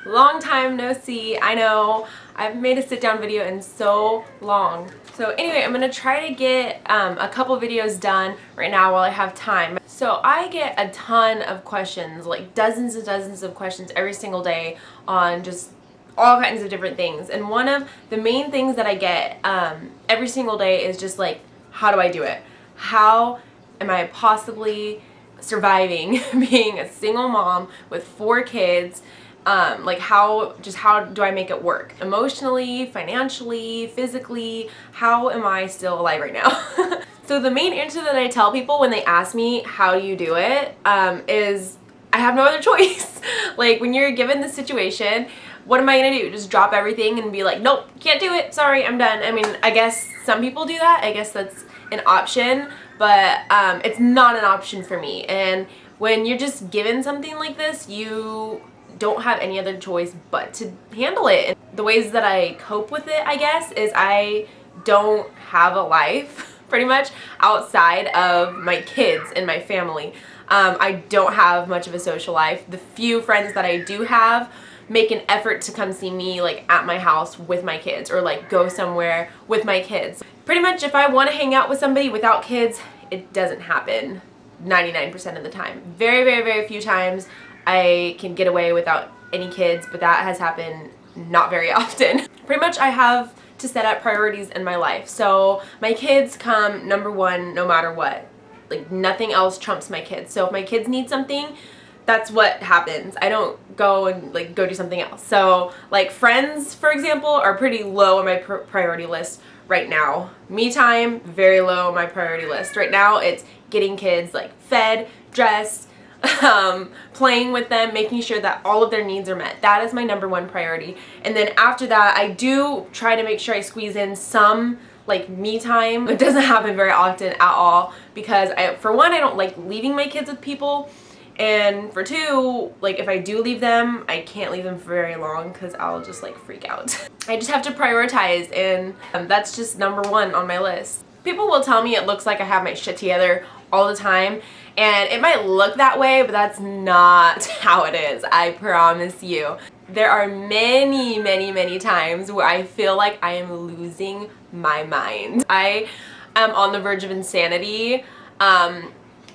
Long time no see. I know, I've made a sit down video in so long. So anyway, I'm gonna try to get a couple videos done right now while I have time. So I get a ton of questions, like dozens and dozens of questions every single day on just all kinds of different things. And one of the main things that I get every single day is just like, how do I do it? How am I possibly surviving being a single mom with 4 kids? Like how do I make it work? Emotionally, financially, physically, how am I still alive right now? So the main answer that I tell people when they ask me, how do you do it, is I have no other choice. Like when you're given the situation, what am I gonna do? Just drop everything and be like, nope, can't do it, sorry, I'm done. I mean, I guess some people do that. I guess that's an option, but it's not an option for me. And when you're just given something like this, you don't have any other choice but to handle it. And the ways that I cope with it, I guess, is I don't have a life pretty much outside of my kids and my family. I don't have much of a social life. The few friends that I do have make an effort to come see me like at my house with my kids or like go somewhere with my kids. Pretty much if I want to hang out with somebody without kids, it doesn't happen 99% of the time. Very, very, very few times I can get away without any kids, but that has happened not very often. Pretty much I have to set up priorities in my life. So my kids come number one no matter what. Like nothing else trumps my kids. So if my kids need something, that's what happens. I don't go and like go do something else. So like friends, for example, are pretty low on my priority list right now. Me time, very low on my priority list. Right now it's getting kids like fed, dressed, playing with them, making sure that all of their needs are met. That is my number one priority. And then after that, I do try to make sure I squeeze in some like me time. It doesn't happen very often at all because for one, I don't like leaving my kids with people. And for two, like if I do leave them, I can't leave them for very long because I'll just like freak out. I just have to prioritize, and that's just number one on my list. People will tell me it looks like I have my shit together all the time, and it might look that way, but that's not how it is, I promise you. There are many, many, many times where I feel like I am losing my mind. I am on the verge of insanity.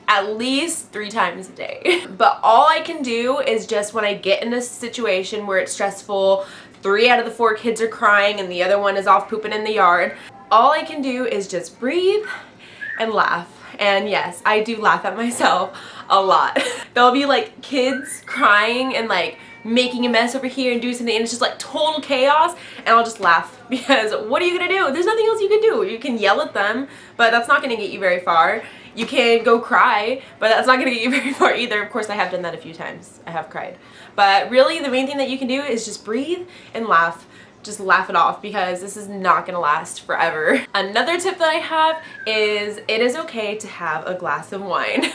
At least 3 times a day. But all I can do is just when I get in a situation where it's stressful, 3 out of the 4 kids are crying and the other one is off pooping in the yard, all I can do is just breathe and laugh. And yes, I do laugh at myself a lot. There'll be like kids crying and like making a mess over here and doing something, and it's just like total chaos, and I'll just laugh because what are you gonna do? There's nothing else you can do. You can yell at them, but that's not gonna get you very far. You can go cry, but that's not gonna get you very far either. Of course, I have done that a few times. I have cried. But really, the main thing that you can do is just breathe and laugh. Just laugh it off because this is not gonna last forever. Another tip that I have is it is okay to have a glass of wine.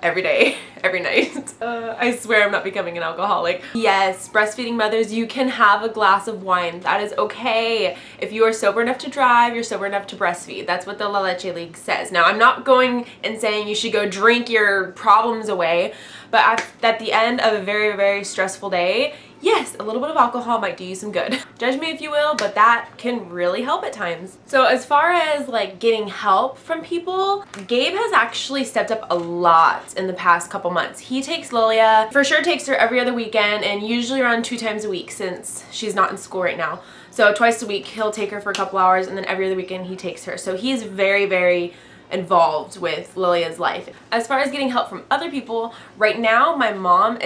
Every day, every night. I swear I'm not becoming an alcoholic. Yes, breastfeeding mothers, you can have a glass of wine. That is okay. If you are sober enough to drive, you're sober enough to breastfeed. That's what the La Leche League says. Now, I'm not going and saying you should go drink your problems away, but at the end of a very, very stressful day, yes, a little bit of alcohol might do you some good. Judge me if you will, but that can really help at times. So as far as like getting help from people, Gabe has actually stepped up a lot in the past couple months. He takes Lilia, for sure takes her every other weekend, and usually around 2 times a week since she's not in school right now. So twice a week he'll take her for a couple hours, and then every other weekend he takes her. So he's very, very involved with Lilia's life. As far as getting help from other people, right now my mom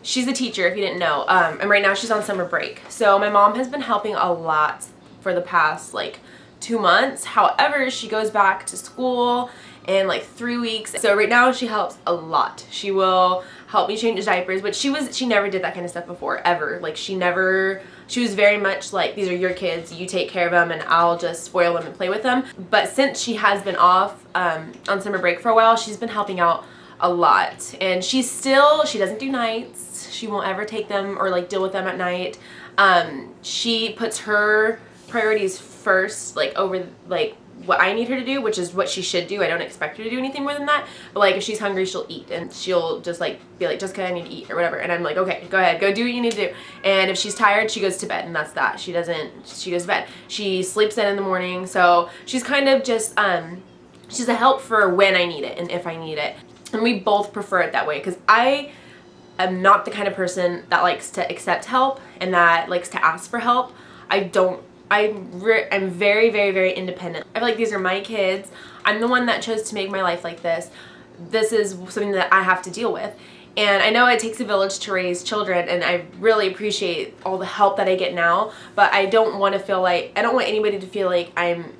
she's a teacher, if you didn't know, and right now she's on summer break. So my mom has been helping a lot for the past like 2 months. However, she goes back to school in like 3 weeks. So right now she helps a lot. She will help me change diapers, but she never did that kind of stuff before, ever. Like she was very much like, these are your kids, you take care of them and I'll just spoil them and play with them. But since she has been off on summer break for a while, she's been helping out a lot. And she doesn't do nights. She won't ever take them or like deal with them at night. She puts her priorities first, like over like what I need her to do, which is what she should do. I don't expect her to do anything more than that. But like if she's hungry, she'll eat, and she'll just like be like, Jessica, I need to eat or whatever. And I'm like, okay, go ahead, go do what you need to do. And if she's tired, she goes to bed, and that's that. She goes to bed. She sleeps in the morning. So she's kind of just, she's a help for when I need it and if I need it. And we both prefer it that way, because I am not the kind of person that likes to accept help and that likes to ask for help. I'm very, very, very independent. I feel like these are my kids. I'm the one that chose to make my life like this. This is something that I have to deal with. And I know it takes a village to raise children, and I really appreciate all the help that I get now, but I don't want anybody to feel like I'm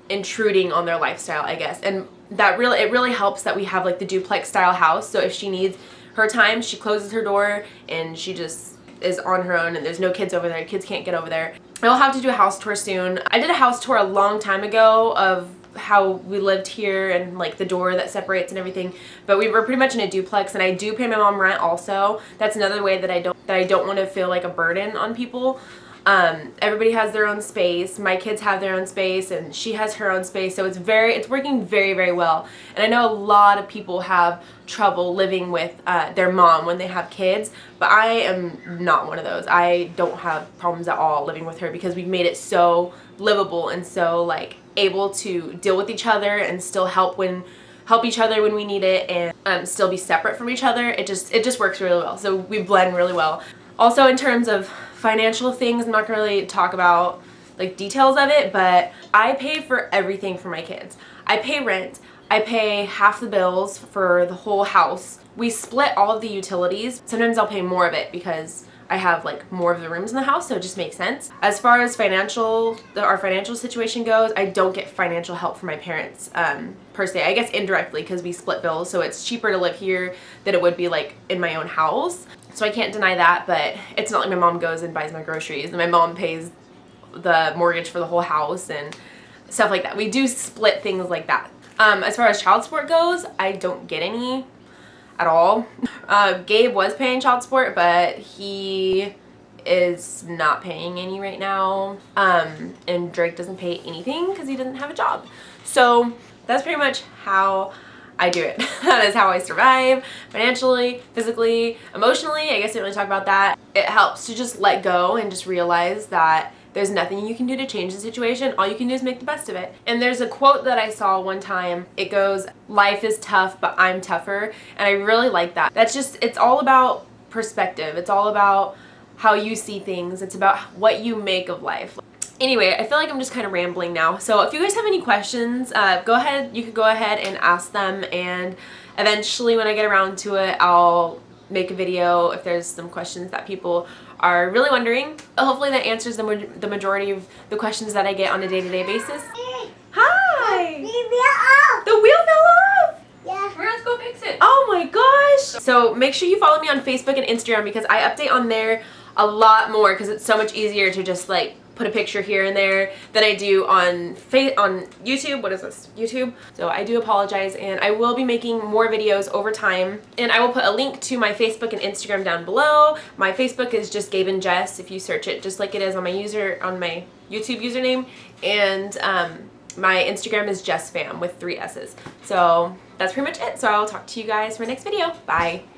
intruding on their lifestyle, I guess. And it really helps that we have like the duplex style house. So if she needs her time, she closes her door and she just is on her own, and there's no kids over there. Kids can't get over there. I'll have to do a house tour soon. I did a house tour a long time ago of how we lived here and like the door that separates and everything, but we were pretty much in a duplex, and I do pay my mom rent also. That's another way that I don't want to feel like a burden on people. Everybody has their own space. My kids have their own space, and she has her own space. So it's working very, very well. And I know a lot of people have trouble living with their mom when they have kids, but I am not one of those. I don't have problems at all living with her, because we've made it so livable and so like able to deal with each other and still help each other when we need it, and still be separate from each other. It just works really well. So we blend really well. Also, in terms of financial things, I'm not gonna really talk about like details of it, but I pay for everything for my kids. I pay rent. I pay half the bills for the whole house. We split all of the utilities. Sometimes I'll pay more of it because I have like more of the rooms in the house, so it just makes sense. As far as our financial situation goes, I don't get financial help from my parents per se. I guess indirectly, because we split bills, so it's cheaper to live here than it would be like in my own house. So I can't deny that, but it's not like my mom goes and buys my groceries and my mom pays the mortgage for the whole house and stuff like that. We do split things like that. As far as child support goes, I don't get any at all. Gabe was paying child support, but he is not paying any right now. And Drake doesn't pay anything because he doesn't have a job. So that's pretty much how I do it. That is how I survive financially, physically, emotionally. I guess I didn't really talk about that. It helps to just let go and just realize that there's nothing you can do to change the situation. All you can do is make the best of it. And there's a quote that I saw one time. It goes, "Life is tough, but I'm tougher." And I really like that. It's all about perspective. It's all about how you see things. It's about what you make of life. Anyway, I feel like I'm just kind of rambling now. So if you guys have any questions, you could go ahead and ask them, and eventually when I get around to it, I'll make a video if there's some questions that people are really wondering. Hopefully that answers the majority of the questions that I get on a day-to-day basis. Hi! The wheel fell off! Yeah. Let's go fix it. Oh my gosh! So make sure you follow me on Facebook and Instagram, because I update on there a lot more, because it's so much easier to just like put a picture here and there than I do on YouTube. What is this? YouTube. So I do apologize, and I will be making more videos over time, and I will put a link to my Facebook and Instagram down below. My Facebook is just Gabe and Jess, if you search it just like it is on my YouTube username, and my Instagram is JessFam with 3 S's. So that's pretty much it. So I'll talk to you guys for my next video. Bye.